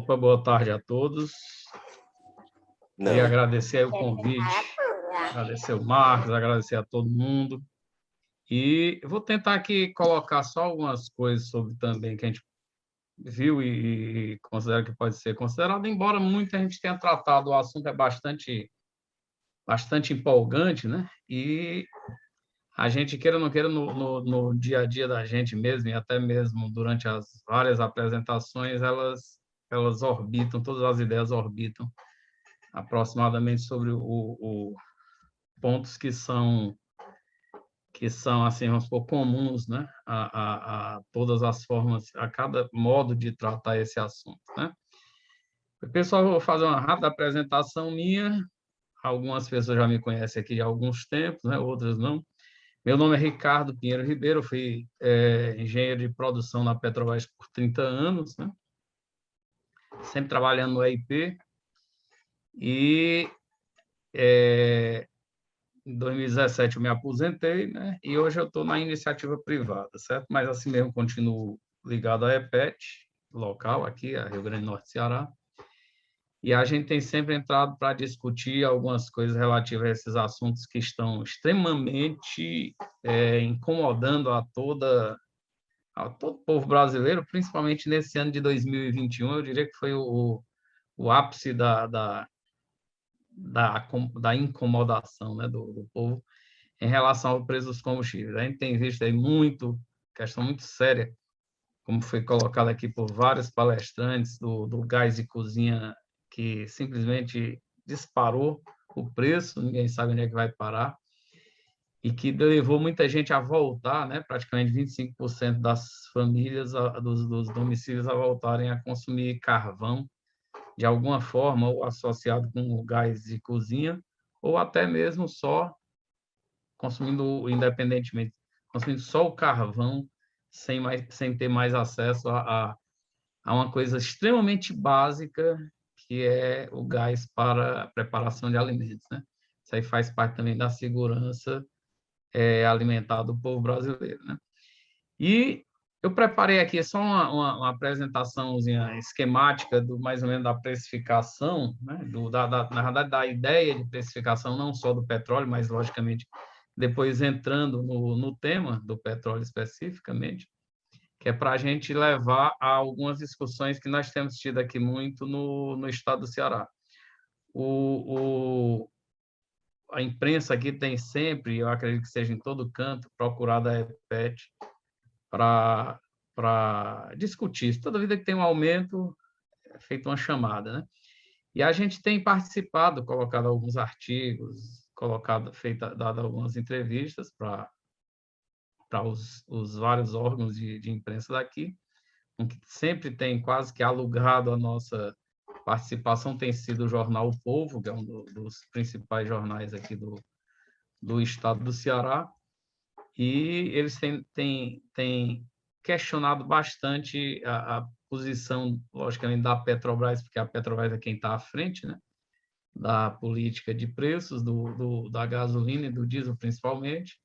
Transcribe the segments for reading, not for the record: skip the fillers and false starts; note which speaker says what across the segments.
Speaker 1: Opa, boa tarde a todos. Queria
Speaker 2: Não.
Speaker 1: agradecer aí o convite, agradecer o Marcos, agradecer a todo mundo. E eu vou tentar aqui colocar só algumas coisas sobre também que a gente viu e considera que pode ser considerado, embora muita gente tenha tratado, o assunto é bastante empolgante, né? E a gente, queira ou não queira, no dia a dia da gente mesmo, e até mesmo durante as várias apresentações, elas orbitam, todas as ideias orbitam aproximadamente sobre pontos que são assim, vamos supor, comuns, né, a todas as formas, a cada modo de tratar esse assunto, né? Pessoal, vou fazer uma rápida apresentação minha. Algumas pessoas já me conhecem aqui há alguns tempos, né, outras não. Meu nome é Ricardo Pinheiro Ribeiro, fui engenheiro de produção na Petrobras por 30 anos, né? Sempre trabalhando no EIP. E em 2017 eu me aposentei, né? E hoje eu estou na iniciativa privada, certo? Mas assim mesmo continuo ligado à EPET, local aqui, a Rio Grande do Norte, Ceará. E a gente tem sempre entrado para discutir algumas coisas relativas a esses assuntos que estão extremamente incomodando a todo o povo brasileiro, principalmente nesse ano de 2021. Eu diria que foi o ápice da incomodação, né, do povo em relação ao preço dos combustíveis. A gente tem visto aí questão muito séria, como foi colocado aqui por vários palestrantes, do gás de cozinha, que simplesmente disparou o preço, ninguém sabe onde é que vai parar, e que levou muita gente a voltar, né, praticamente 25% das famílias, dos domicílios, a voltarem a consumir carvão, de alguma forma, ou associado com o gás de cozinha, ou até mesmo só consumindo independentemente, consumindo só o carvão, sem ter mais acesso a uma coisa extremamente básica, que é o gás para a preparação de alimentos, né? Isso aí faz parte também da segurança alimentar do povo brasileiro, né? E eu preparei aqui só uma apresentaçãozinha esquemática do mais ou menos da precificação, né? Na verdade, da ideia de precificação, não só do petróleo, mas, logicamente, depois entrando no tema do petróleo especificamente, que é para a gente levar a algumas discussões que nós temos tido aqui muito no estado do Ceará. A imprensa aqui tem sempre, eu acredito que seja em todo canto, procurado a EPET para discutir. Toda vida que tem um aumento, é feita uma chamada, né? E a gente tem participado, colocado alguns artigos, dado algumas entrevistas para os vários órgãos de imprensa daqui, que sempre tem quase que alugado a nossa participação, tem sido o jornal O Povo, que é um dos principais jornais aqui do estado do Ceará, e eles têm questionado bastante a posição, logicamente, da Petrobras, porque a Petrobras é quem está à frente, né, da política de preços da gasolina e do diesel, principalmente.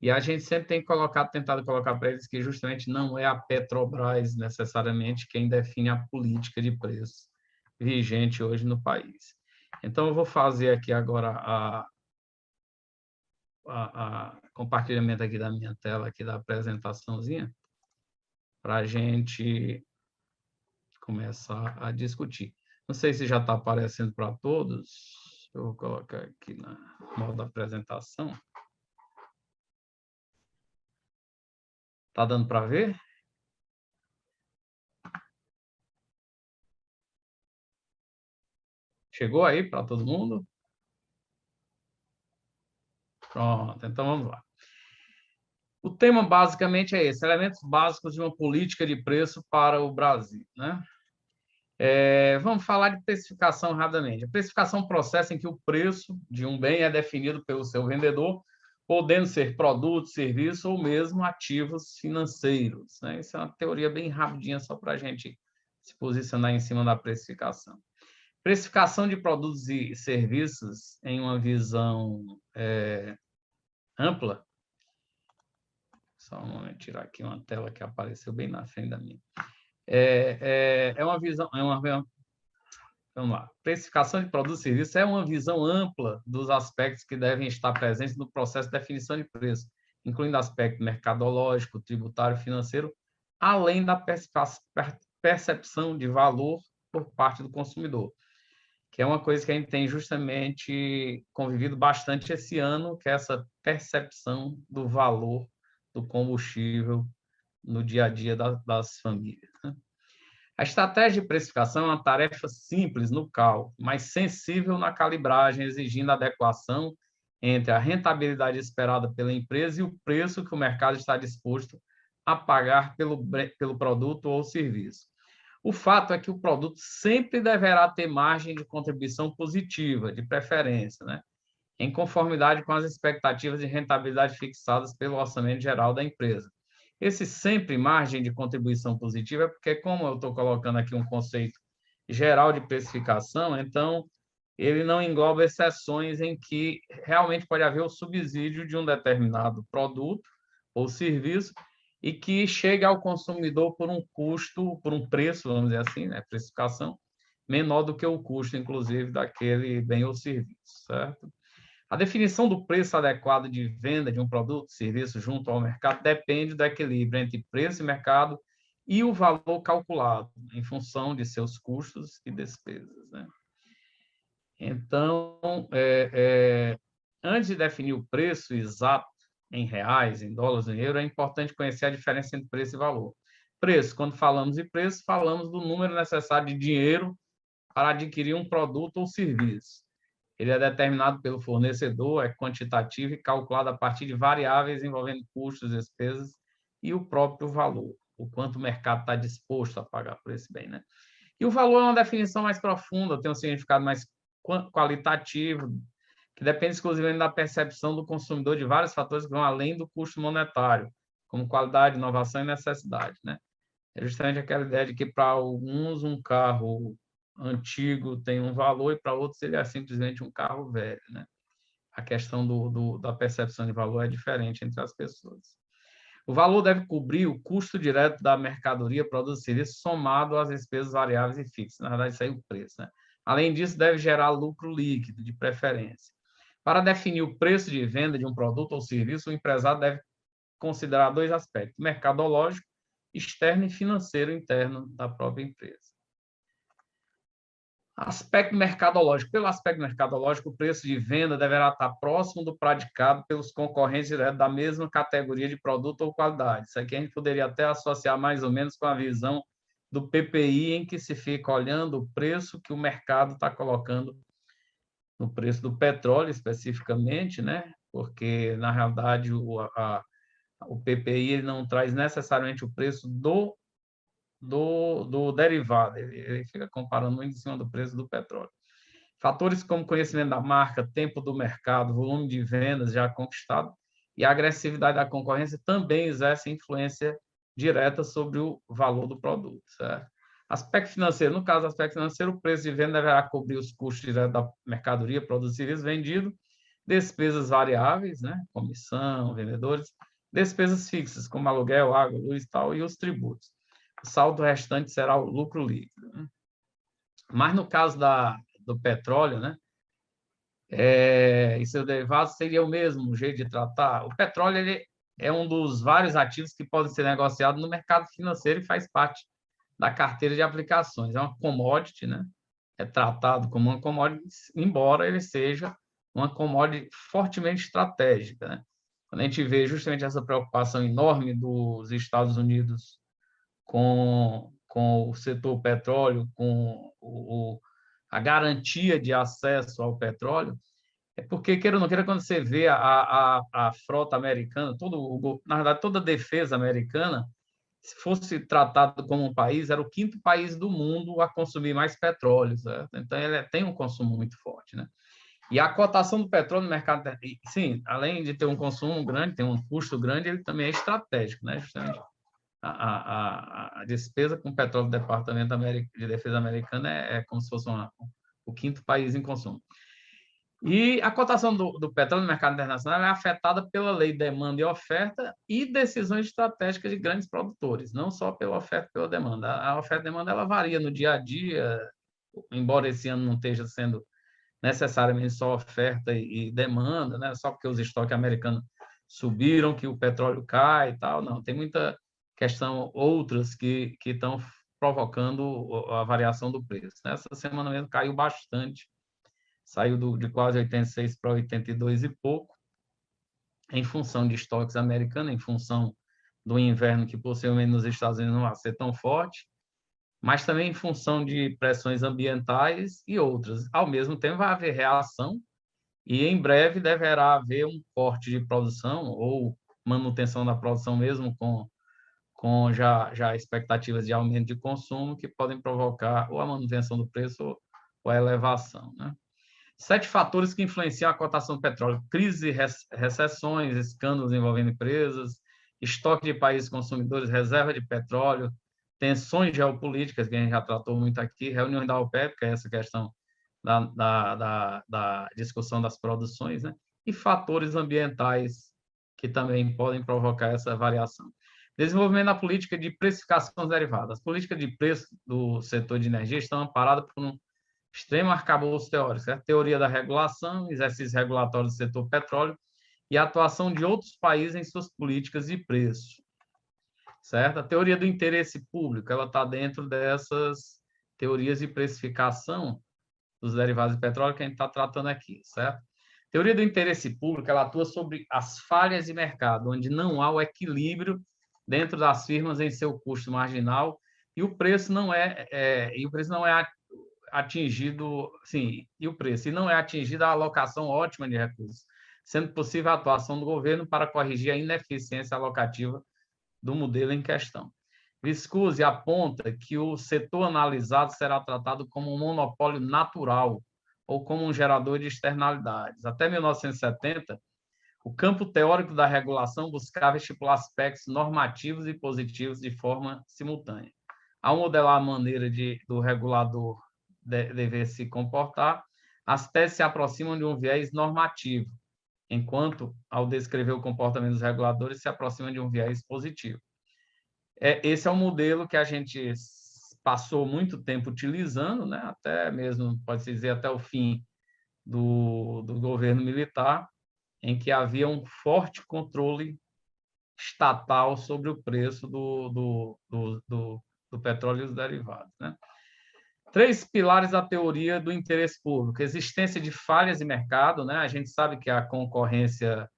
Speaker 1: E a gente sempre tem tentado colocar para eles que justamente não é a Petrobras necessariamente quem define a política de preços vigente hoje no país. Então, eu vou fazer aqui agora a compartilhamento aqui da minha tela, aqui da apresentaçãozinha, para a gente começar a discutir. Não sei se já está aparecendo para todos. Eu vou colocar aqui na modo apresentação. Está dando para ver? Chegou aí para todo mundo? Pronto, então vamos lá. O tema basicamente é esse: elementos básicos de uma política de preço para o Brasil, né? Vamos falar de precificação rapidamente. A precificação é um processo em que o preço de um bem é definido pelo seu vendedor, podendo ser produto, serviço ou mesmo ativos financeiros, né? Isso é uma teoria bem rapidinha, só para a gente se posicionar em cima da precificação. Precificação de produtos e serviços em uma visão ampla. Só um momento, tirar aqui uma tela que apareceu bem na frente da minha. É uma visão, vamos lá. Precificação de produtos e serviços é uma visão ampla dos aspectos que devem estar presentes no processo de definição de preço, incluindo aspecto mercadológico, tributário, financeiro, além da percepção de valor por parte do consumidor, que é uma coisa que a gente tem justamente convivido bastante esse ano, que é essa percepção do valor do combustível no dia a dia das famílias. A estratégia de precificação é uma tarefa simples no cálculo, mas sensível na calibragem, exigindo adequação entre a rentabilidade esperada pela empresa e o preço que o mercado está disposto a pagar pelo produto ou serviço. O fato é que o produto sempre deverá ter margem de contribuição positiva, de preferência, né? Em conformidade com as expectativas de rentabilidade fixadas pelo orçamento geral da empresa. Esse sempre margem de contribuição positiva é porque, como eu estou colocando aqui um conceito geral de precificação, então ele não engloba exceções em que realmente pode haver o subsídio de um determinado produto ou serviço e que chega ao consumidor por um custo, por um preço, vamos dizer assim, né, precificação, menor do que o custo, inclusive, daquele bem ou serviço, certo? A definição do preço adequado de venda de um produto ou serviço junto ao mercado depende do equilíbrio entre preço e mercado e o valor calculado, em função de seus custos e despesas, né? Então, antes de definir o preço exato em reais, em dólares, em euro, é importante conhecer a diferença entre preço e valor. Preço, quando falamos de preço, falamos do número necessário de dinheiro para adquirir um produto ou serviço. Ele é determinado pelo fornecedor, é quantitativo e calculado a partir de variáveis envolvendo custos, despesas e o próprio valor, o quanto o mercado está disposto a pagar por esse bem, né? E o valor é uma definição mais profunda, tem um significado mais qualitativo, que depende exclusivamente da percepção do consumidor de vários fatores que vão além do custo monetário, como qualidade, inovação e necessidade, né? É justamente aquela ideia de que para alguns um carro antigo tem um valor e para outros ele é simplesmente um carro velho, né? A questão da percepção de valor é diferente entre as pessoas. O valor deve cobrir o custo direto da mercadoria, produto e serviço, somado às despesas variáveis e fixas. Na verdade, isso aí é o preço, né? Além disso, deve gerar lucro líquido, de preferência. Para definir o preço de venda de um produto ou serviço, o empresário deve considerar dois aspectos: mercadológico, externo e financeiro interno da própria empresa. Aspecto mercadológico. Pelo aspecto mercadológico, o preço de venda deverá estar próximo do praticado pelos concorrentes diretos da mesma categoria de produto ou qualidade. Isso aqui a gente poderia até associar mais ou menos com a visão do PPI, em que se fica olhando o preço que o mercado está colocando no preço do petróleo, especificamente, né? Porque, na realidade, o PPI ele não traz necessariamente o preço do derivado, ele fica comparando muito em cima do preço do petróleo. Fatores como conhecimento da marca, tempo do mercado, volume de vendas já conquistado e a agressividade da concorrência também exercem influência direta sobre o valor do produto, certo? Aspecto financeiro. No caso do aspecto financeiro, o preço de venda deverá cobrir os custos diretos da mercadoria, produto e serviço vendido, despesas variáveis, né? Comissão, vendedores, despesas fixas, como aluguel, água, luz e tal, e os tributos. O saldo restante será o lucro líquido, né? Mas no caso do petróleo, né? E seus derivados seria o mesmo jeito de tratar. O petróleo ele é um dos vários ativos que podem ser negociados no mercado financeiro e faz parte da carteira de aplicações. É uma commodity, né? É tratado como uma commodity, embora ele seja uma commodity fortemente estratégica, né? Quando a gente vê justamente essa preocupação enorme dos Estados Unidos com o setor petróleo, com a garantia de acesso ao petróleo, é porque, queira ou não queira, quando você vê a frota americana, na verdade, toda a defesa americana, se fosse tratado como um país, era o quinto país do mundo a consumir mais petróleo, certo? Então, ele tem um consumo muito forte, né? E a cotação do petróleo no mercado, sim, além de ter um consumo grande, tem um custo grande, ele também é estratégico, né? Justamente a despesa com petróleo do Departamento de Defesa americano é como se fosse o quinto país em consumo. E a cotação do petróleo no mercado internacional é afetada pela lei de demanda e oferta e decisões estratégicas de grandes produtores, não só pela oferta e pela demanda. A oferta e demanda ela varia no dia a dia, embora esse ano não esteja sendo necessariamente só oferta e demanda, né? Só porque os estoques americanos subiram que o petróleo cai e tal. Não, tem muita questão, outras que estão provocando a variação do preço. Nessa semana mesmo caiu bastante, saiu de quase 86 para 82 e pouco, em função de estoques americanos, em função do inverno que possivelmente nos Estados Unidos não vai ser tão forte, mas também em função de pressões ambientais e outras. Ao mesmo tempo, vai haver reação e em breve deverá haver um corte de produção ou manutenção da produção mesmo com já expectativas de aumento de consumo que podem provocar ou a manutenção do preço ou a elevação, né? 7 fatores que influenciam a cotação do petróleo: crise e recessões, escândalos envolvendo empresas, estoque de países consumidores, reserva de petróleo, tensões geopolíticas, que a gente já tratou muito aqui, reuniões da OPEP, que é essa questão da discussão das produções, né? E fatores ambientais que também podem provocar essa variação. Desenvolvimento da política de precificação derivada. As políticas de preço do setor de energia estão amparadas por um extremo arcabouço teórico, a teoria da regulação, exercício regulatório do setor petróleo e a atuação de outros países em suas políticas de preço, certo? A teoria do interesse público, ela está dentro dessas teorias de precificação dos derivados de petróleo que a gente está tratando aqui, certo? A teoria do interesse público, ela atua sobre as falhas de mercado, onde não há o equilíbrio dentro das firmas em seu custo marginal e o preço não é atingido, sim, e o preço, e não é atingida a alocação ótima de recursos, sendo possível a atuação do governo para corrigir a ineficiência alocativa do modelo em questão. Viscusi aponta que o setor analisado será tratado como um monopólio natural ou como um gerador de externalidades. Até 1970, o campo teórico da regulação buscava estipular aspectos normativos e positivos de forma simultânea. Ao modelar a maneira do regulador dever se comportar, as teses se aproximam de um viés normativo, enquanto, ao descrever o comportamento dos reguladores, se aproximam de um viés positivo. Esse é um modelo que a gente passou muito tempo utilizando, né? Até mesmo, pode-se dizer, até o fim do governo militar, em que havia um forte controle estatal sobre o preço do petróleo e os derivados, né? 3 pilares da teoria do interesse público: existência de falhas de mercado, né? A gente sabe que a concorrência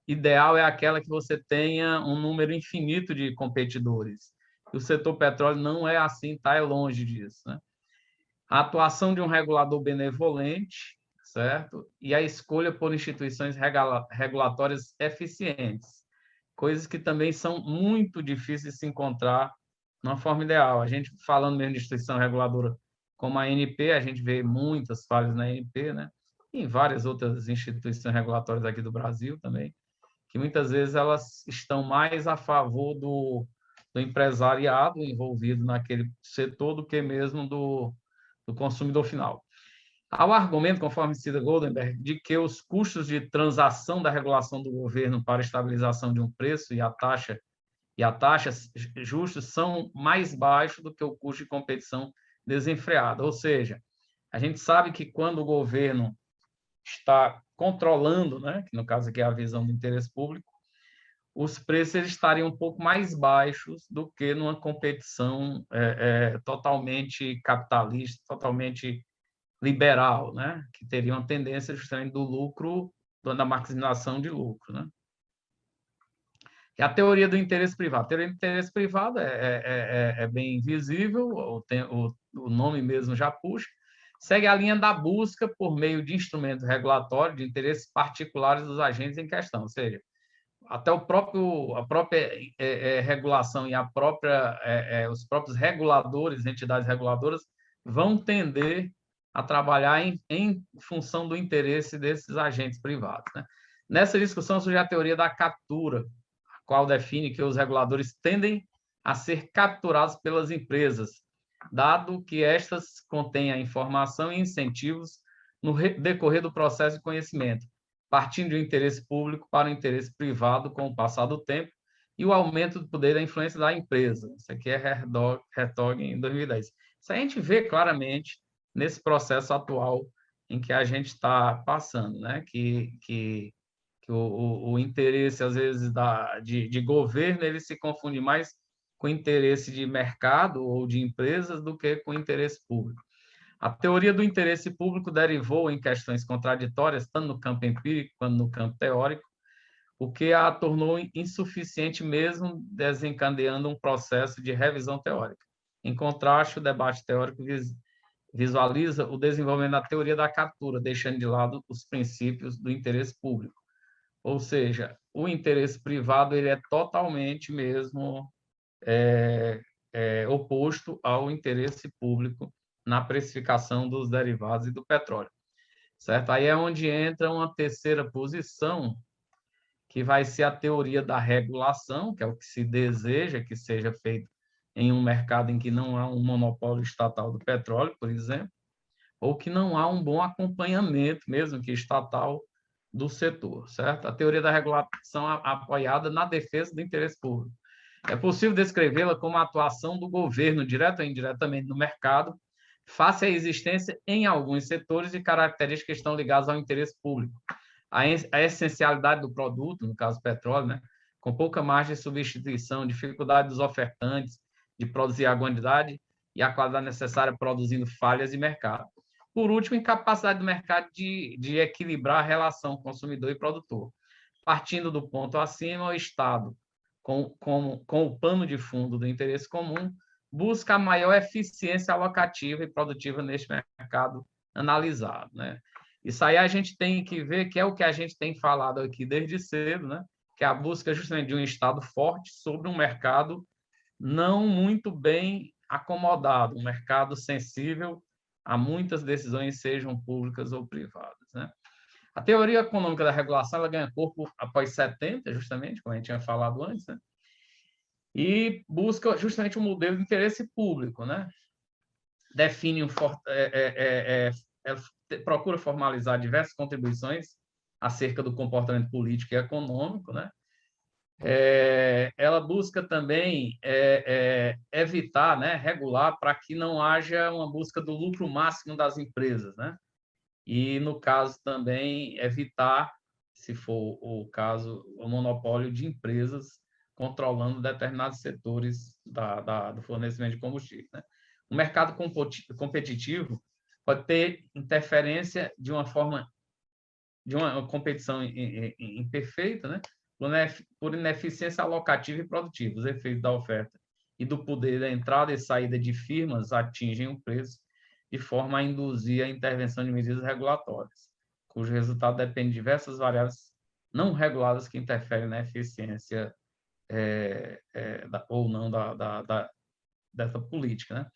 Speaker 1: ideal é aquela que você tenha um número infinito de competidores. O setor petróleo não é assim, está longe disso, né? A atuação de um regulador benevolente, certo? E a escolha por instituições regulatórias eficientes, coisas que também são muito difíceis de se encontrar numa forma ideal. A gente, falando mesmo de instituição reguladora como a ANP, a gente vê muitas falhas na ANP, né? E em várias outras instituições regulatórias aqui do Brasil também, que muitas vezes elas estão mais a favor do empresariado envolvido naquele setor do que mesmo do consumidor final. Há o argumento, conforme cita Goldenberg, de que os custos de transação da regulação do governo para a estabilização de um preço e a taxas justas são mais baixos do que o custo de competição desenfreada. Ou seja, a gente sabe que quando o governo está controlando, né, que no caso aqui é a visão do interesse público, os preços estariam um pouco mais baixos do que numa competição totalmente capitalista, totalmente liberal, né, que teria uma tendência justamente do lucro, da maximização de lucro, né? E a teoria do interesse privado. A teoria do interesse privado é bem visível, o nome mesmo já puxa, segue a linha da busca por meio de instrumentos regulatórios de interesses particulares dos agentes em questão, ou seja, até a própria regulação e os próprios reguladores, entidades reguladoras, vão tender a trabalhar em função do interesse desses agentes privados, né? Nessa discussão surge a teoria da captura, a qual define que os reguladores tendem a ser capturados pelas empresas, dado que estas contêm a informação e incentivos no decorrer do processo de conhecimento, partindo do interesse público para o interesse privado com o passar do tempo e o aumento do poder da influência da empresa. Isso aqui é Hertog em 2010. Isso a gente vê claramente nesse processo atual em que a gente está passando, né? Que o interesse, às vezes, de governo, ele se confunde mais com interesse de mercado ou de empresas do que com interesse público. A teoria do interesse público derivou em questões contraditórias, tanto no campo empírico quanto no campo teórico, o que a tornou insuficiente mesmo, desencadeando um processo de revisão teórica. Em contraste, o debate teórico visualiza o desenvolvimento da teoria da captura, deixando de lado os princípios do interesse público. Ou seja, o interesse privado ele é totalmente mesmo oposto ao interesse público na precificação dos derivados e do petróleo, certo? Aí é onde entra uma terceira posição, que vai ser a teoria da regulação, que é o que se deseja que seja feito em um mercado em que não há um monopólio estatal do petróleo, por exemplo, ou que não há um bom acompanhamento, mesmo que estatal, do setor, certo? A teoria da regulação apoiada na defesa do interesse público. É possível descrevê-la como a atuação do governo, direta ou indiretamente, no mercado, face à existência em alguns setores de características que estão ligadas ao interesse público. A essencialidade do produto, no caso petróleo, né, com pouca margem de substituição, dificuldade dos ofertantes de produzir a quantidade e a qualidade necessária, produzindo falhas de mercado. Por último, incapacidade do mercado de equilibrar a relação consumidor e produtor. Partindo do ponto acima, o Estado, com o pano de fundo do interesse comum, busca a maior eficiência alocativa e produtiva neste mercado analisado, né? Isso aí a gente tem que ver que é o que a gente tem falado aqui desde cedo, né? Que é a busca justamente de um Estado forte sobre um mercado não muito bem acomodado, um mercado sensível a muitas decisões, sejam públicas ou privadas, né? A teoria econômica da regulação ela ganha corpo após 70, justamente, como a gente tinha falado antes, né? E busca justamente um modelo de interesse público, né? Define procura formalizar diversas contribuições acerca do comportamento político e econômico, né? Ela busca também evitar, né, regular para que não haja uma busca do lucro máximo das empresas, né? E, no caso, também evitar, se for o caso, o monopólio de empresas controlando determinados setores do fornecimento de combustível, né? O mercado competitivo pode ter interferência de uma forma, de uma competição imperfeita, né? Por ineficiência alocativa e produtiva. Os efeitos da oferta e do poder da entrada e saída de firmas atingem o preço de forma a induzir a intervenção de medidas regulatórias, cujo resultado depende de diversas variáveis não reguladas que interferem na eficiência ou não dessa política, né?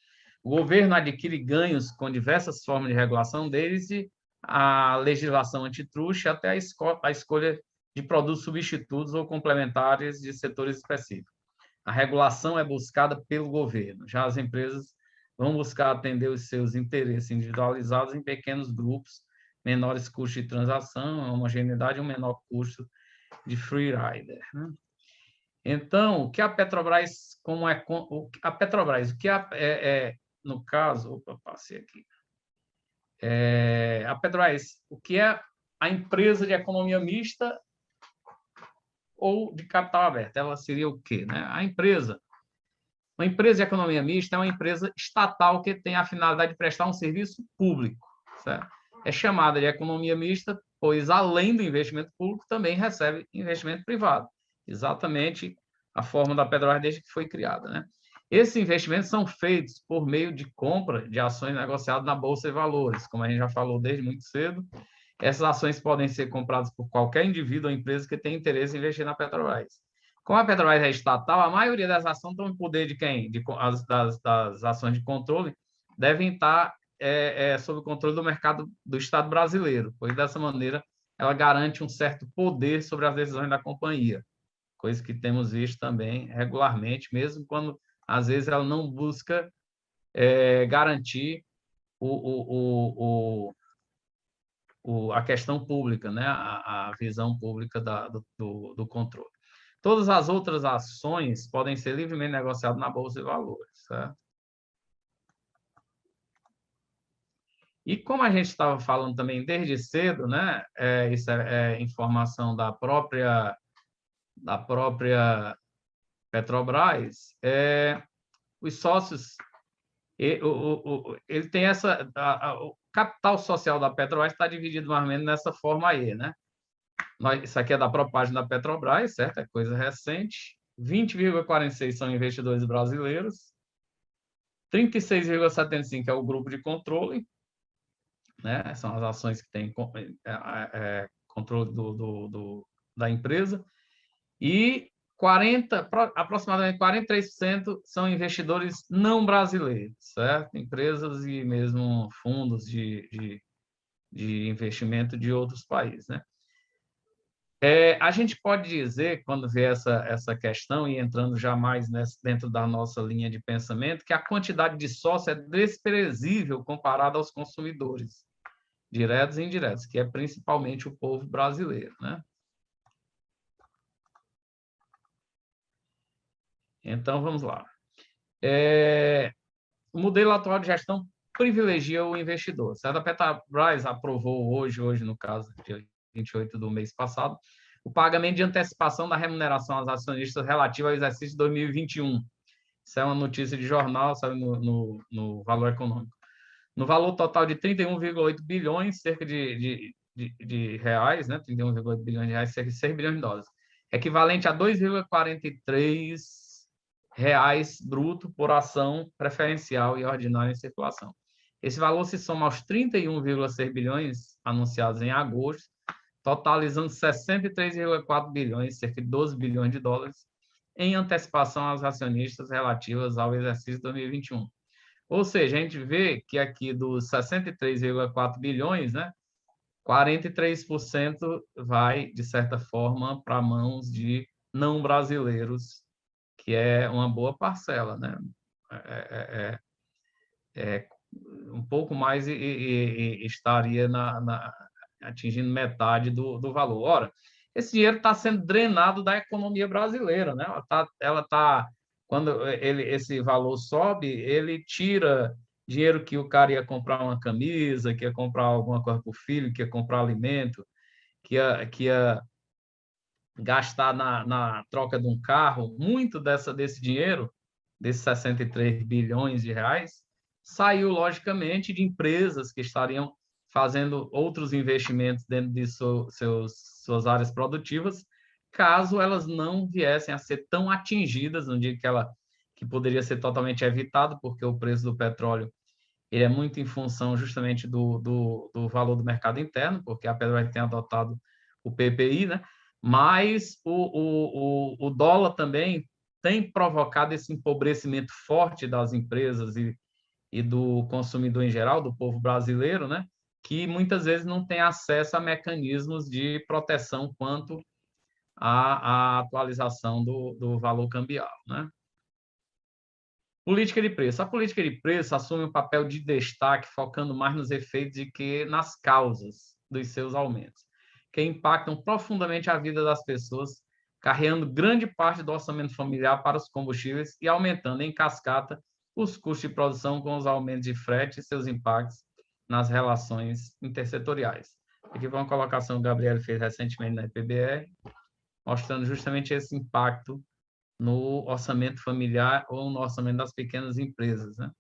Speaker 1: O governo adquire ganhos com diversas formas de regulação, desde a legislação antitruste até a escolha de produtos substitutos ou complementares de setores específicos. A regulação é buscada pelo governo, já as empresas vão buscar atender os seus interesses individualizados em pequenos grupos, menores custos de transação, homogeneidade e um menor custo de free rider, né? Então, o que a Petrobras, a Petrobras, o que no caso, passei aqui. A Petrobras, o que é a empresa de economia mista ou de capital aberto? Ela seria o quê, né? Uma empresa de economia mista é uma empresa estatal que tem a finalidade de prestar um serviço público, certo? É chamada de economia mista, pois, além do investimento público, também recebe investimento privado. Exatamente a forma da Petrobras desde que foi criada, né? Esses investimentos são feitos por meio de compra de ações negociadas na Bolsa de Valores, como a gente já falou desde muito cedo. Essas ações podem ser compradas por qualquer indivíduo ou empresa que tenha interesse em investir na Petrobras. Como a Petrobras é estatal, a maioria das ações estão em poder de quem? Das ações de controle devem estar sob o controle do mercado do Estado brasileiro, pois dessa maneira ela garante um certo poder sobre as decisões da companhia, coisa que temos visto também regularmente, mesmo quando às vezes ela não busca garantir a questão pública, né? A visão pública do controle. Todas as outras ações podem ser livremente negociadas na Bolsa de Valores, certo? E como a gente estava falando também desde cedo, né? Isso é informação da própria Petrobras, os sócios, ele tem o capital social da Petrobras está dividido mais ou menos nessa forma aí, né? Isso aqui é da própria página da Petrobras, certo? É coisa recente. 20,46 são investidores brasileiros, 36,75 é o grupo de controle, né? São as ações que têm controle da empresa, e aproximadamente 43% são investidores não brasileiros, certo? Empresas e mesmo fundos de investimento de outros países, né? A gente pode dizer, quando vê essa questão, e entrando já mais dentro da nossa linha de pensamento, que a quantidade de sócio é desprezível comparada aos consumidores, diretos e indiretos, que é principalmente o povo brasileiro, né? Então, vamos lá. O modelo atual de gestão privilegia o investidor. A Petrobras aprovou hoje no caso, dia 28 do mês passado, o pagamento de antecipação da remuneração aos acionistas relativa ao exercício de 2021. Isso é uma notícia de jornal, sabe, no Valor Econômico. No valor total de 31,8 bilhões, cerca de reais, né? 31,8 bilhões de reais, cerca de 6 bilhões de dólares. Equivalente a 2,43 reais bruto por ação preferencial e ordinária em circulação. Esse valor se soma aos 31,6 bilhões anunciados em agosto, totalizando 63,4 bilhões, cerca de 12 bilhões de dólares, em antecipação aos acionistas relativas ao exercício 2021. Ou seja, a gente vê que aqui dos 63,4 bilhões, né, 43% vai, de certa forma, para mãos de não brasileiros, que é uma boa parcela, né? Um pouco mais e estaria atingindo metade do valor. Ora, esse dinheiro está sendo drenado da economia brasileira, né? Quando esse valor sobe, ele tira dinheiro que o cara ia comprar uma camisa, que ia comprar alguma coisa para o filho, que ia comprar alimento, que ia gastar na troca de um carro. Muito desse dinheiro, desses 63 bilhões de reais, saiu, logicamente, de empresas que estariam fazendo outros investimentos dentro de suas áreas produtivas, caso elas não viessem a ser tão atingidas no dia que poderia ser totalmente evitado, porque o preço do petróleo ele é muito em função justamente do valor do mercado interno, porque a Petrobras tem adotado o PPI, né? Mas o dólar também tem provocado esse empobrecimento forte das empresas e do consumidor em geral, do povo brasileiro, né? Que muitas vezes não tem acesso a mecanismos de proteção quanto à atualização do valor cambial, né? Política de preço. A política de preço assume um papel de destaque, focando mais nos efeitos do que nas causas dos seus aumentos, que impactam profundamente a vida das pessoas, carregando grande parte do orçamento familiar para os combustíveis e aumentando em cascata os custos de produção com os aumentos de frete e seus impactos nas relações intersetoriais. Aqui foi uma colocação que o Gabriel fez recentemente na IPBR, mostrando justamente esse impacto no orçamento familiar ou no orçamento das pequenas empresas, né?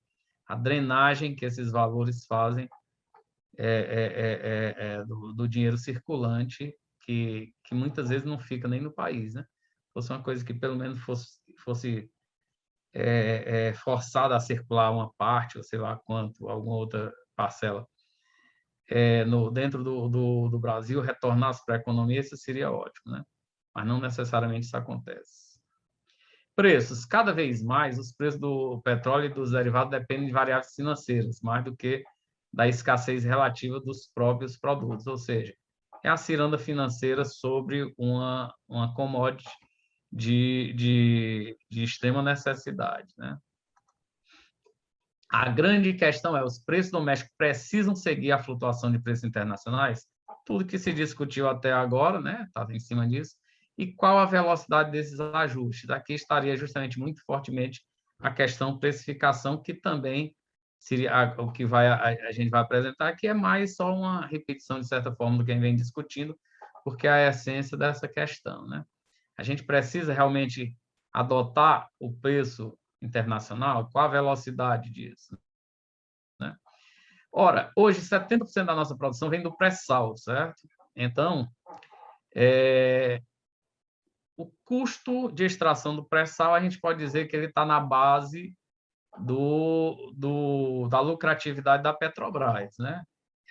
Speaker 1: A drenagem que esses valores fazem do dinheiro circulante, que muitas vezes não fica nem no país, né? Fosse uma coisa que pelo menos fosse forçada a circular uma parte, ou sei lá quanto, alguma outra parcela, dentro do Brasil, retornasse para a economia, isso seria ótimo, né? Mas não necessariamente isso acontece. Preços. Cada vez mais, os preços do petróleo e dos derivados dependem de variáveis financeiras, mais do que da escassez relativa dos próprios produtos, ou seja, é a ciranda financeira sobre uma commodity de extrema necessidade, né? A grande questão é, os preços domésticos precisam seguir a flutuação de preços internacionais? tudo que se discutiu até agora, né, está em cima disso, e qual a velocidade desses ajustes. Aqui estaria justamente muito fortemente a questão precificação, que também seria o que a gente vai apresentar, que é mais só uma repetição, de certa forma, do que a gente vem discutindo, porque é a essência dessa questão, né? A gente precisa realmente adotar o preço internacional, qual a velocidade disso, né? Ora, hoje 70% da nossa produção vem do pré-sal, certo? Então, o custo de extração do pré-sal, a gente pode dizer que ele está na base da lucratividade da Petrobras, né?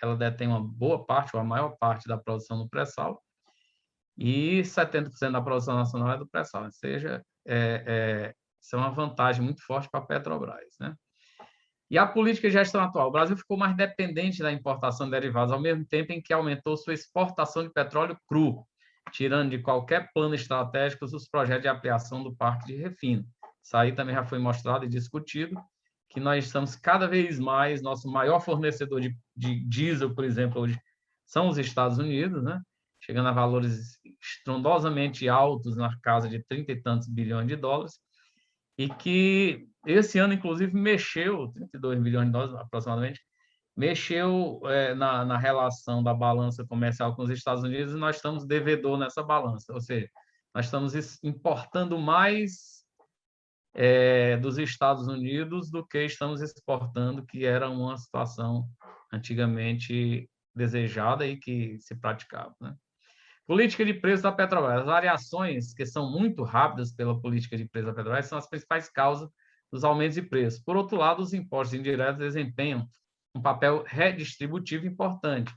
Speaker 1: Ela detém uma boa parte, ou a maior parte da produção do pré-sal, e 70% da produção nacional é do pré-sal, ou seja, isso é uma vantagem muito forte para a Petrobras, né? E a política de gestão atual, o Brasil ficou mais dependente da importação de derivados, ao mesmo tempo em que aumentou sua exportação de petróleo cru, tirando de qualquer plano estratégico os projetos de ampliação do parque de refino. Isso aí também já foi mostrado e discutido, que nós estamos cada vez mais, nosso maior fornecedor de diesel, por exemplo, hoje, são os Estados Unidos, né? Chegando a valores estrondosamente altos, na casa de 30 e tantos bilhões de dólares, e que esse ano, inclusive, mexeu, 32 bilhões de dólares aproximadamente, mexeu na relação da balança comercial com os Estados Unidos, e nós estamos devedor nessa balança, ou seja, nós estamos importando mais dos Estados Unidos do que estamos exportando, que era uma situação antigamente desejada e que se praticava, né? Política de preço da Petrobras. As variações, que são muito rápidas pela política de preço da Petrobras, são as principais causas dos aumentos de preço. Por outro lado, os impostos indiretos desempenham um papel redistributivo importante,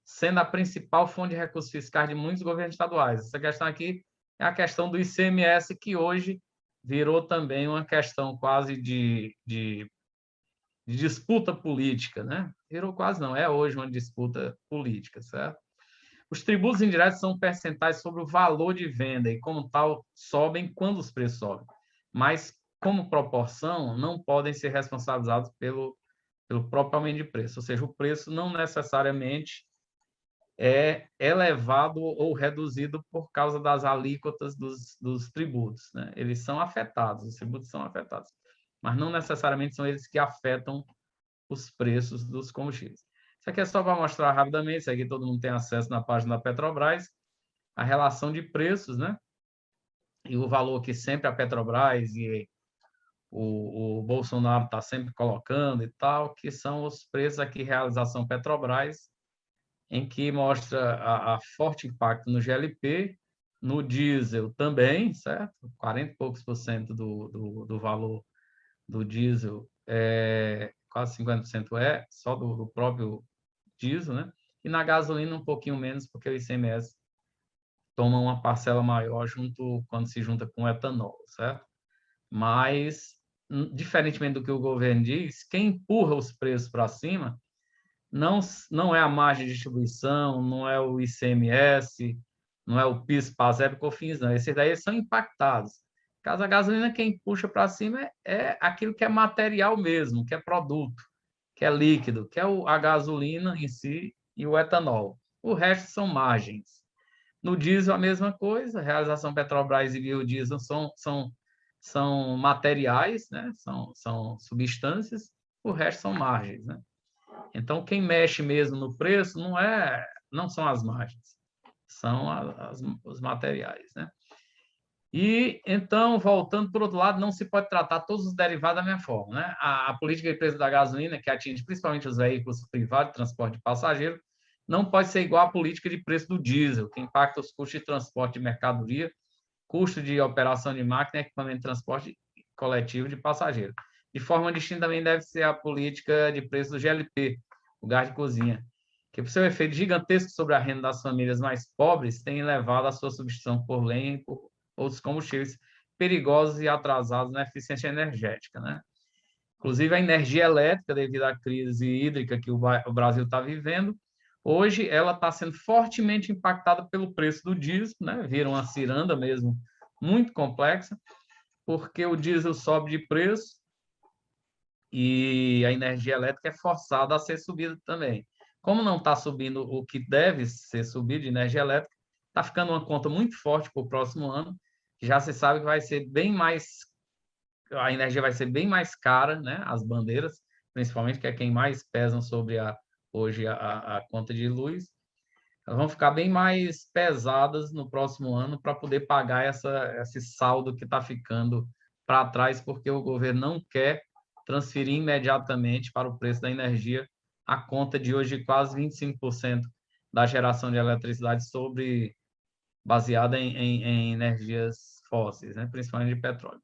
Speaker 1: sendo a principal fonte de recursos fiscais de muitos governos estaduais. Essa questão aqui é a questão do ICMS, que hoje virou também uma questão quase de disputa política, né? Virou quase não, é hoje uma disputa política, certo? Os tributos indiretos são percentuais sobre o valor de venda e, como tal, sobem quando os preços sobem. Mas, como proporção, não podem ser responsabilizados pelo próprio aumento de preço. Ou seja, o preço não necessariamente é elevado ou reduzido por causa das alíquotas dos tributos, né? Eles são afetados, os tributos são afetados, mas não necessariamente são eles que afetam os preços dos combustíveis. Isso aqui é só para mostrar rapidamente, isso aqui todo mundo tem acesso na página da Petrobras, a relação de preços, né? E o valor que sempre a Petrobras e o Bolsonaro está sempre colocando e tal, que são os preços aqui, realização Petrobras, em que mostra a forte impacto no GLP, no diesel também, certo? 40 e poucos por cento do valor do diesel, quase 50% só do próprio diesel, né? E na gasolina um pouquinho menos, porque o ICMS toma uma parcela maior quando se junta com o etanol, certo? Mas, diferentemente do que o governo diz, quem empurra os preços para cima não é a margem de distribuição, não é o ICMS, não é o PIS, PASEB, COFINS, não. Esses daí são impactados. Caso a gasolina, quem puxa para cima é aquilo que é material mesmo, que é produto, que é líquido, que é a gasolina em si e o etanol. O resto são margens. No diesel, a mesma coisa. A realização Petrobras e biodiesel são materiais, né? São substâncias. O resto são margens, né? Então, quem mexe mesmo no preço não são as margens, são os materiais, né? E, então, voltando por outro lado, não se pode tratar todos os derivados da mesma forma, né? A política de preço da gasolina, que atinge principalmente os veículos privados de transporte de passageiro, não pode ser igual à política de preço do diesel, que impacta os custos de transporte de mercadoria, custo de operação de máquina e equipamento de transporte coletivo de passageiro. De forma distinta também deve ser a política de preço do GLP, o gás de cozinha, que, por seu efeito gigantesco sobre a renda das famílias mais pobres, tem elevado a sua substituição por lenha e por outros combustíveis perigosos e atrasados na eficiência energética, né? Inclusive, a energia elétrica, devido à crise hídrica que o Brasil está vivendo, hoje ela está sendo fortemente impactada pelo preço do diesel, né? Vira uma ciranda mesmo muito complexa, porque o diesel sobe de preço e a energia elétrica é forçada a ser subida também. como não está subindo o que deve ser subido de energia elétrica, está ficando uma conta muito forte para o próximo ano, que já se sabe que vai ser bem mais, a energia vai ser bem mais cara, né? As bandeiras, principalmente, que é quem mais pesam sobre hoje a conta de luz, elas vão ficar bem mais pesadas no próximo ano para poder pagar esse saldo que está ficando para trás, porque o governo não quer transferir imediatamente para o preço da energia a conta de hoje quase 25% da geração de eletricidade baseada em energias fósseis, né? Principalmente de petróleo.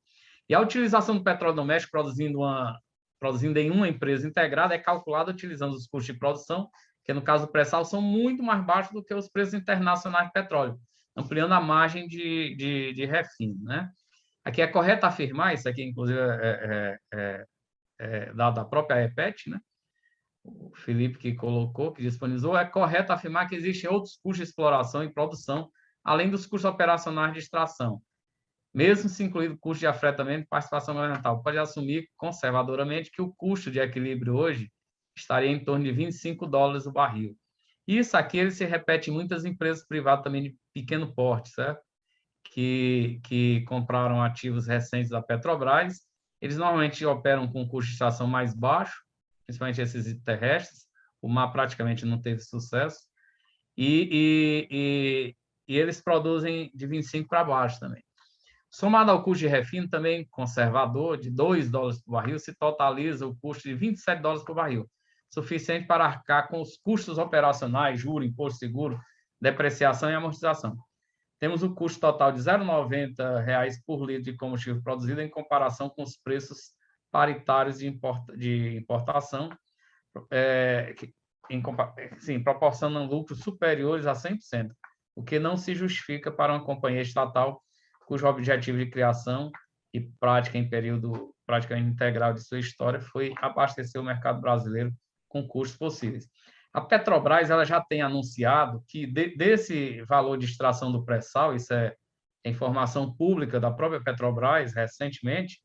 Speaker 1: E a utilização do petróleo doméstico produzindo em uma empresa integrada é calculada utilizando os custos de produção, que no caso do pré-sal são muito mais baixos do que os preços internacionais de petróleo, ampliando a margem de refino, né? Aqui é correto afirmar, isso aqui inclusive da própria EPET, né? O Felipe que colocou, que disponibilizou, é correto afirmar que existem outros custos de exploração e produção, além dos custos operacionais de extração, mesmo se incluído o custo de afretamento e participação governamental. Pode assumir conservadoramente que o custo de equilíbrio hoje estaria em torno de $25 o barril. Isso aqui ele se repete em muitas empresas privadas também de pequeno porte, certo? Que compraram ativos recentes da Petrobras. Eles normalmente operam com custo de extração mais baixo, principalmente esses terrestres. O mar praticamente não teve sucesso. E eles produzem de 25 para baixo também. Somado ao custo de refino, também conservador, de $2 por barril, se totaliza o custo de $27 por barril, suficiente para arcar com os custos operacionais, juros, imposto seguro, depreciação e amortização. Temos o custo total de R$ 0,90 por litro de combustível produzido em comparação com os preços paritários de importação, proporcionam lucros superiores a 100%, o que não se justifica para uma companhia estatal cujo objetivo de criação e prática em período praticamente integral de sua história foi abastecer o mercado brasileiro com custos possíveis. A Petrobras ela já tem anunciado que desse valor de extração do pré-sal, isso é informação pública da própria Petrobras recentemente,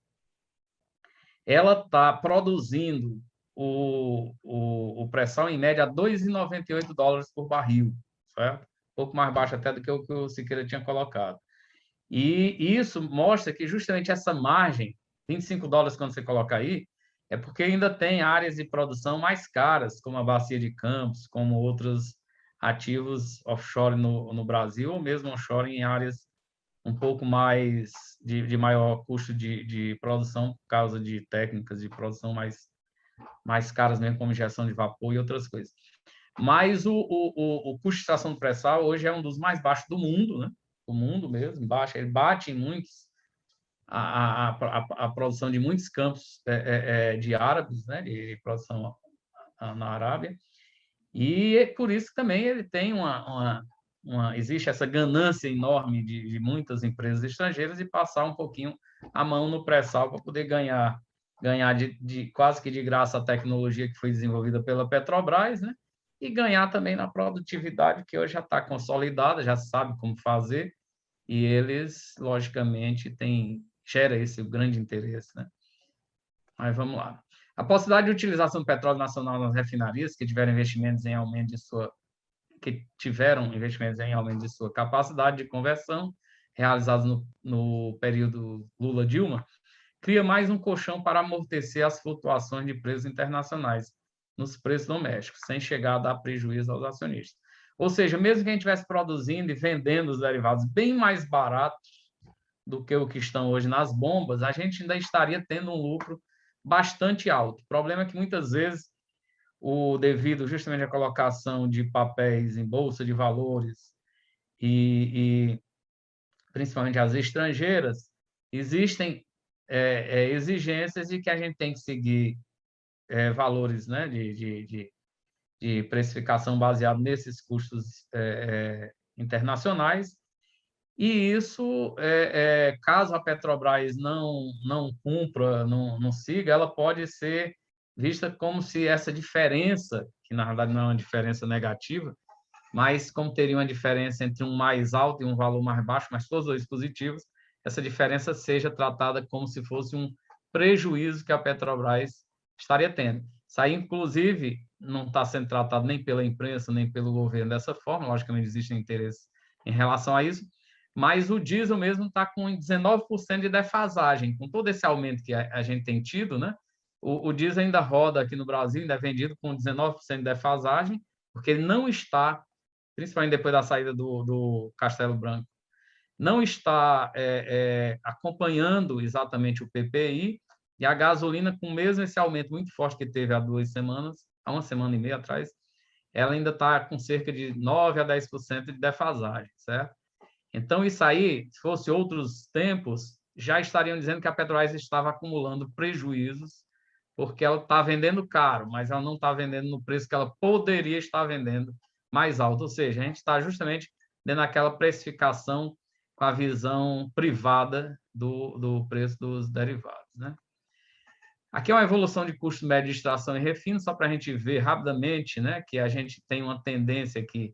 Speaker 1: ela está produzindo o pré-sal em média a $2,98 por barril, certo? Um pouco mais baixo até do que o Siqueira tinha colocado. E isso mostra que justamente essa margem, $25 quando você coloca aí, é porque ainda tem áreas de produção mais caras, como a Bacia de Campos, como outros ativos offshore no Brasil, ou mesmo offshore em áreas um pouco mais de maior custo de produção, por causa de técnicas de produção mais caras mesmo, como injeção de vapor e outras coisas. Mas o custo de extração do pré-sal hoje é um dos mais baixos do mundo, né? O mundo mesmo, baixa, ele bate em muitos, a produção de muitos campos de árabes, né, de produção na Arábia, e é por isso que também ele tem existe essa ganância enorme de muitas empresas estrangeiras de passar um pouquinho a mão no pré-sal para poder ganhar quase que de graça a tecnologia que foi desenvolvida pela Petrobras, né, e ganhar também na produtividade que hoje já está consolidada, já sabe como fazer, e eles, logicamente, gera esse grande interesse, né? Mas vamos lá. A possibilidade de utilização do petróleo nacional nas refinarias que tiveram investimentos em aumento de sua capacidade de conversão, realizados no período Lula-Dilma, cria mais um colchão para amortecer as flutuações de preços internacionais nos preços domésticos, sem chegar a dar prejuízo aos acionistas. Ou seja, mesmo que a gente estivesse produzindo e vendendo os derivados bem mais baratos do que o que estão hoje nas bombas, a gente ainda estaria tendo um lucro bastante alto. O problema é que muitas vezes, devido justamente à colocação de papéis em bolsa de valores e principalmente as estrangeiras, existem exigências de que a gente tem que seguir valores, né, de precificação baseado nesses custos internacionais, e isso, caso a Petrobras não cumpra, não siga, ela pode ser vista como se essa diferença, que na verdade não é uma diferença negativa, mas como teria uma diferença entre um mais alto e um valor mais baixo, mas todos dois positivos, essa diferença seja tratada como se fosse um prejuízo que a Petrobras estaria tendo. Isso aí, inclusive, não está sendo tratado nem pela imprensa, nem pelo governo dessa forma, logicamente existem interesses em relação a isso, mas o diesel mesmo está com 19% de defasagem, com todo esse aumento que a gente tem tido, né? O diesel ainda roda aqui no Brasil, ainda é vendido com 19% de defasagem, porque ele não está, principalmente depois da saída do Castelo Branco, não está acompanhando exatamente o PPI, e a gasolina, com mesmo esse aumento muito forte que teve há 2 semanas, há 1 semana e meia atrás, ela ainda está com cerca de 9 a 10% de defasagem, certo? Então, isso aí, se fosse outros tempos, já estariam dizendo que a Petrobras estava acumulando prejuízos, porque ela está vendendo caro, mas ela não está vendendo no preço que ela poderia estar vendendo mais alto. Ou seja, a gente está justamente dentro daquela precificação com a visão privada do preço dos derivados, né? Aqui é uma evolução de custo médio de extração e refino, só para a gente ver rapidamente, né, que a gente tem uma tendência aqui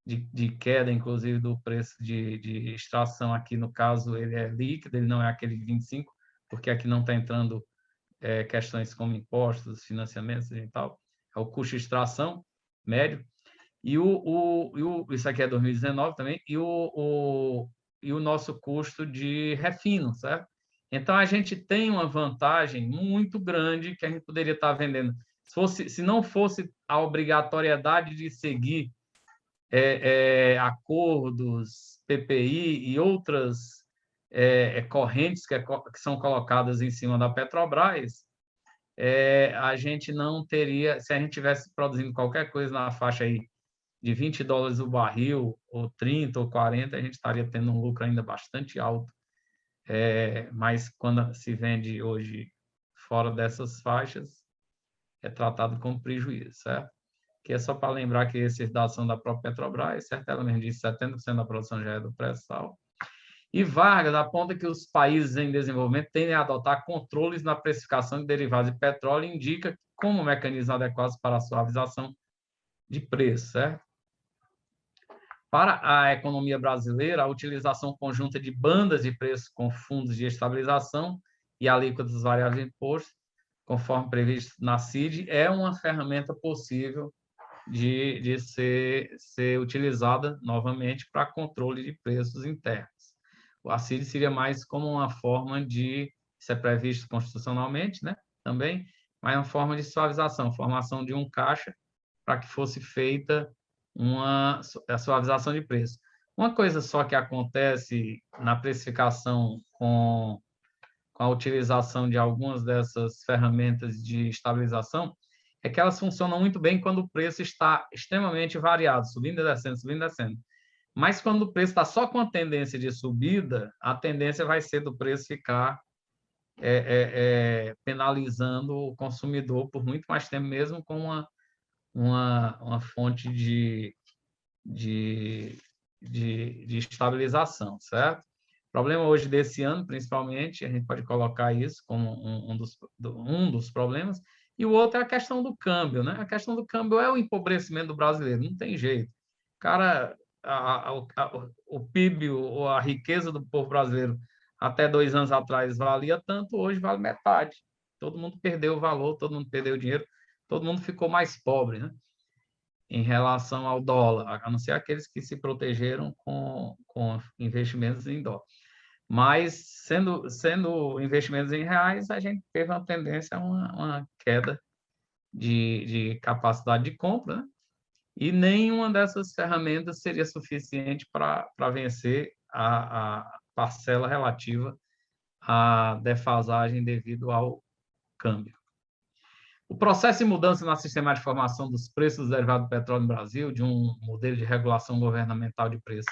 Speaker 1: de queda, inclusive, do preço de extração. Aqui, no caso, ele é líquido, ele não é aquele de 25, porque aqui não está entrando questões como impostos, financiamentos e tal. É o custo de extração médio. E isso aqui é 2019 também, e o nosso custo de refino, certo? Então, a gente tem uma vantagem muito grande que a gente poderia estar vendendo. Se não fosse a obrigatoriedade de seguir acordos, PPI e outras correntes que são colocadas em cima da Petrobras, a gente não teria, se a gente tivesse produzindo qualquer coisa na faixa aí de $20 o barril, ou 30 ou 40, a gente estaria tendo um lucro ainda bastante alto. Mas quando se vende hoje fora dessas faixas, é tratado como prejuízo, certo? Que é só para lembrar que esses dados são da própria Petrobras, certo? Ela mesmo disse que 70% da produção já é do pré-sal. E Vargas aponta que os países em desenvolvimento tendem a adotar controles na precificação de derivados de petróleo e indica como mecanismos adequados para a suavização de preço, certo? Para a economia brasileira, a utilização conjunta de bandas de preços com fundos de estabilização e alíquotas variáveis de imposto, conforme previsto na CID, é uma ferramenta possível de ser utilizada novamente para controle de preços internos. O CID seria mais como uma forma de, isso é previsto constitucionalmente, né, também, mas uma forma de suavização, formação de um caixa para que fosse feita a suavização de preço. Uma coisa só que acontece na precificação com a utilização de algumas dessas ferramentas de estabilização é que elas funcionam muito bem quando o preço está extremamente variado, subindo e descendo, subindo e descendo. Mas quando o preço está só com a tendência de subida, a tendência vai ser do preço ficar penalizando o consumidor por muito mais tempo, mesmo com uma fonte de estabilização, certo? O problema hoje desse ano, principalmente, a gente pode colocar isso como um dos problemas, e o outro é a questão do câmbio, né? A questão do câmbio é o empobrecimento do brasileiro, não tem jeito. Cara, o PIB, ou a riqueza do povo brasileiro, até 2 anos atrás valia tanto, hoje vale metade. Todo mundo perdeu o valor, todo mundo perdeu o dinheiro, todo mundo ficou mais pobre, né? Em relação ao dólar, a não ser aqueles que se protegeram com investimentos em dólar. Mas, sendo investimentos em reais, a gente teve uma tendência a uma queda de capacidade de compra, né? E nenhuma dessas ferramentas seria suficiente para vencer a parcela relativa à defasagem devido ao câmbio. O processo de mudança na sistemática de formação dos preços derivados do petróleo no Brasil, de um modelo de regulação governamental de preço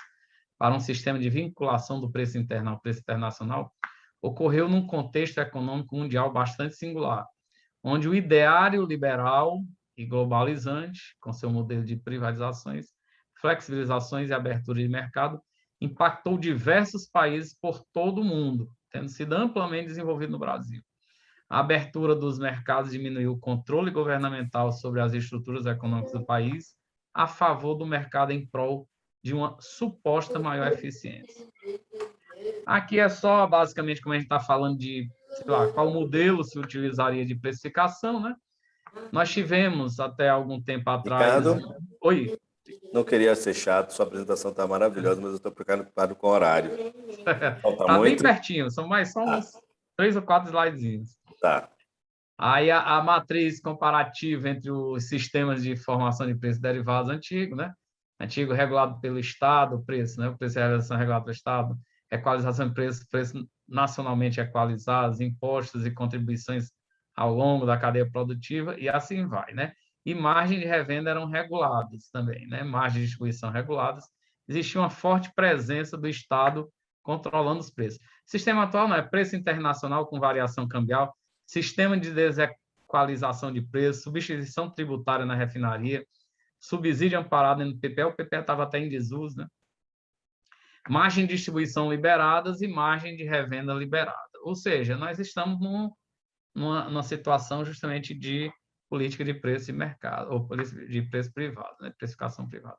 Speaker 1: para um sistema de vinculação do preço interno ao preço internacional, ocorreu num contexto econômico mundial bastante singular, onde o ideário liberal e globalizante, com seu modelo de privatizações, flexibilizações e abertura de mercado, impactou diversos países por todo o mundo, tendo sido amplamente desenvolvido no Brasil. A abertura dos mercados diminuiu o controle governamental sobre as estruturas econômicas do país a favor do mercado em prol de uma suposta maior eficiência. Aqui é só, basicamente, como a gente está falando de, sei lá, qual modelo se utilizaria de precificação, né? Nós tivemos, até algum tempo atrás...
Speaker 2: Ricardo,
Speaker 1: Oi.
Speaker 2: não queria ser chato, sua apresentação está maravilhosa, mas eu estou preocupado com o horário. Falta
Speaker 1: Está bem
Speaker 2: muito?
Speaker 1: pertinho, são
Speaker 2: Ah,
Speaker 1: uns 3 ou 4 slidezinhos.
Speaker 2: tá.
Speaker 1: Aí a matriz comparativa entre os sistemas de formação de preços derivados antigos, né? Antigo regulado pelo Estado, o preço, né? O preço de realização regulado pelo Estado, equalização de preços, preços nacionalmente equalizados, impostos e contribuições ao longo da cadeia produtiva, e assim vai, né? E margem de revenda eram reguladas também, né? Margem de distribuição reguladas. Existia uma forte presença do Estado controlando os preços. O sistema atual não é preço internacional com variação cambial, sistema de desequalização de preço, substituição tributária na refinaria, subsídio amparado no PPE, o PPE estava até em desuso, né? Margem de distribuição liberadas e margem de revenda liberada. Ou seja, nós estamos numa situação justamente de política de preço e mercado, ou de preço privado, né? Precificação privada.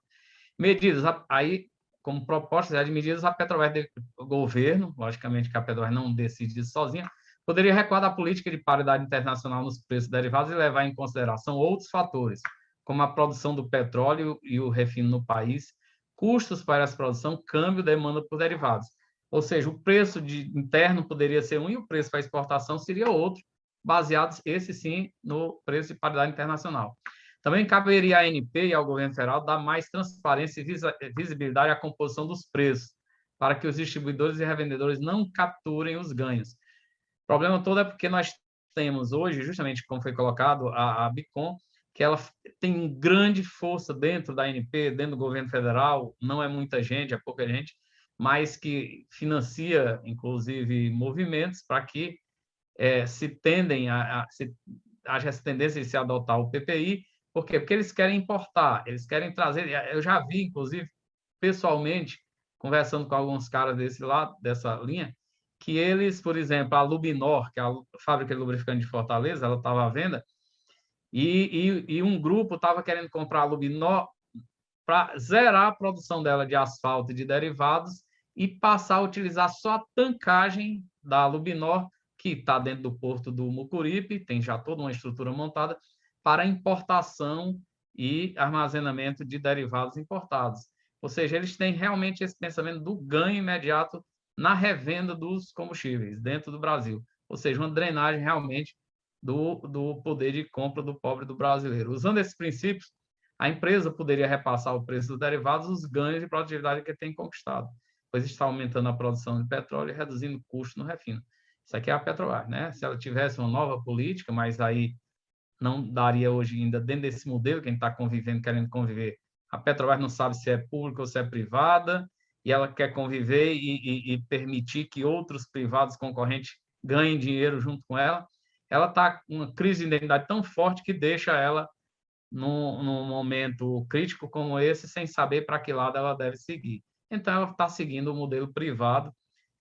Speaker 1: Medidas, aí, como propostas de medidas, a Petrobras, o governo, logicamente que a Petrobras não decide isso sozinha, poderia recuar da política de paridade internacional nos preços derivados e levar em consideração outros fatores, como a produção do petróleo e o refino no país, custos para essa produção, câmbio, demanda por derivados. Ou seja, o preço interno poderia ser um e o preço para exportação seria outro, baseados, esse sim, no preço de paridade internacional. Também caberia à ANP e ao governo federal dar mais transparência e visibilidade à composição dos preços, para que os distribuidores e revendedores não capturem os ganhos. O problema todo é porque nós temos hoje, justamente como foi colocado, a Bicom, que ela tem grande força dentro da ANP, dentro do governo federal, não é muita gente, é pouca gente, mas que financia, inclusive, movimentos para que se tendem haja essa tendência de se adotar o PPI. Por quê? Porque eles querem importar, eles querem trazer. Eu já vi, inclusive, pessoalmente, conversando com alguns caras desse lado, dessa linha, que eles, por exemplo, a Lubinor, que é a fábrica de lubrificante de Fortaleza, ela estava à venda, e um grupo estava querendo comprar a Lubinor para zerar a produção dela de asfalto e de derivados e passar a utilizar só a tancagem da Lubinor, que está dentro do porto do Mucuripe, tem já toda uma estrutura montada, para importação e armazenamento de derivados importados. Ou seja, eles têm realmente esse pensamento do ganho imediato na revenda dos combustíveis dentro do Brasil. Ou seja, uma drenagem realmente do poder de compra do pobre do brasileiro. Usando esses princípios, a empresa poderia repassar o preço dos derivados, os ganhos de produtividade que tem conquistado, pois está aumentando a produção de petróleo e reduzindo o custo no refino. Isso aqui é a Petrobras, né? Se ela tivesse uma nova política, mas aí não daria hoje ainda dentro desse modelo que a gente está convivendo, querendo conviver. A Petrobras não sabe se é pública ou se é privada, e ela quer conviver e permitir que outros privados concorrentes ganhem dinheiro junto com ela. Ela está com uma crise de identidade tão forte que deixa ela num momento crítico como esse, sem saber para que lado ela deve seguir. Então, ela está seguindo o modelo privado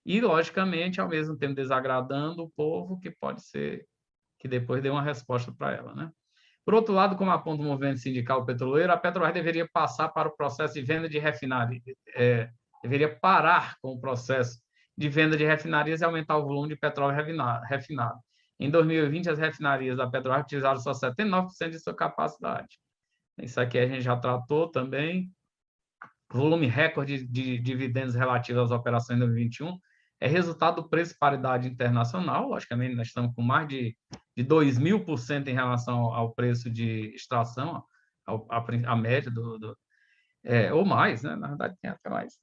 Speaker 1: e, logicamente, ao mesmo tempo desagradando o povo, que pode ser que depois dê uma resposta para ela, né? Por outro lado, como aponta o movimento sindical petroleiro, a Petrobras deveria passar para o processo de venda de refinarias, deveria parar com o processo de venda de refinarias e aumentar o volume de petróleo refinado. Em 2020, as refinarias da Petrobras utilizaram só 79% de sua capacidade. Isso aqui a gente já tratou também. Volume recorde de dividendos relativos às operações de 2021 é resultado do preço de paridade internacional. Logicamente, nós estamos com mais de 2.000% em relação ao preço de extração, a média ou mais, né? Na verdade, tem até mais.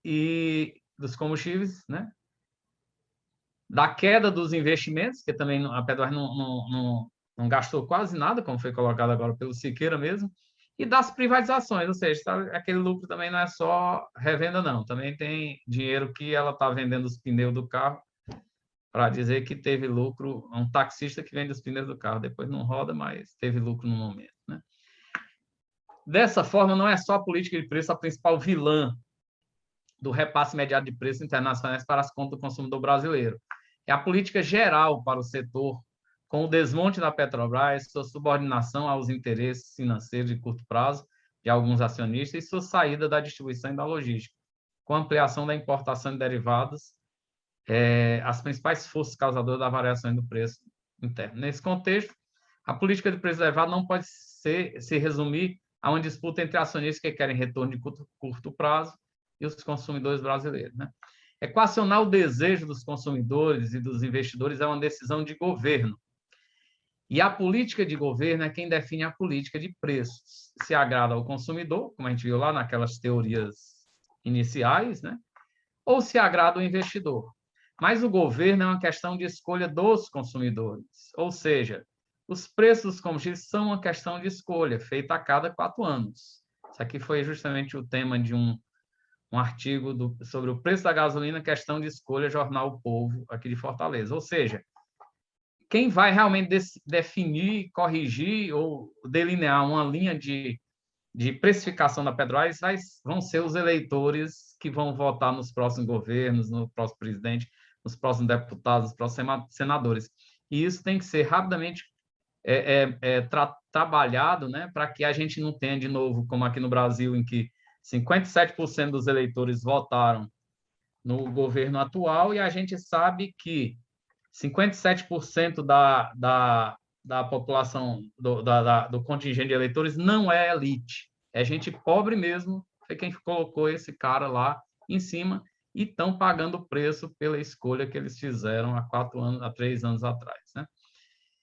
Speaker 1: E dos combustíveis, né? Da queda dos investimentos, que também a Petrobras não gastou quase nada, como foi colocado agora pelo Siqueira mesmo, e das privatizações, ou seja, aquele lucro também não é só revenda, não, também tem dinheiro que ela está vendendo os pneus do carro para dizer que teve lucro, um taxista que vende os pneus do carro, depois não roda, mas teve lucro no momento, né? Dessa forma, não é só a política de preço a principal vilã do repasse imediato de preços internacionais para as contas do consumidor brasileiro. É a política geral para o setor, com o desmonte da Petrobras, sua subordinação aos interesses financeiros de curto prazo de alguns acionistas e sua saída da distribuição e da logística, com a ampliação da importação de derivados, as principais forças causadoras da variação do preço interno. Nesse contexto, A política de preço elevado não pode se resumir a uma disputa entre acionistas que querem retorno de curto prazo e os consumidores brasileiros, né? Equacionar o desejo dos consumidores e dos investidores é uma decisão de governo. E a política de governo é quem define a política de preços. Se agrada ao consumidor, como a gente viu lá naquelas teorias iniciais, né? Ou se agrada ao investidor. Mas o governo é uma questão de escolha dos consumidores. Ou seja, os preços dos combustíveis são uma questão de escolha, feita a cada 4 anos. Isso aqui foi justamente o tema de um artigo sobre o preço da gasolina, questão de escolha, Jornal O Povo, aqui de Fortaleza. Ou seja, quem vai realmente definir, corrigir ou delinear uma linha de precificação da Petrobras vão ser os eleitores que vão votar nos próximos governos, no próximo presidente, nos próximos deputados, nos próximos senadores. E isso tem que ser rapidamente trabalhado, né, para que a gente não tenha de novo, como aqui no Brasil, em que 57% dos eleitores votaram no governo atual, e a gente sabe que 57% da população, do contingente de eleitores não é elite, é gente pobre mesmo, foi quem colocou esse cara lá em cima e estão pagando o preço pela escolha que eles fizeram há 3 anos atrás, né?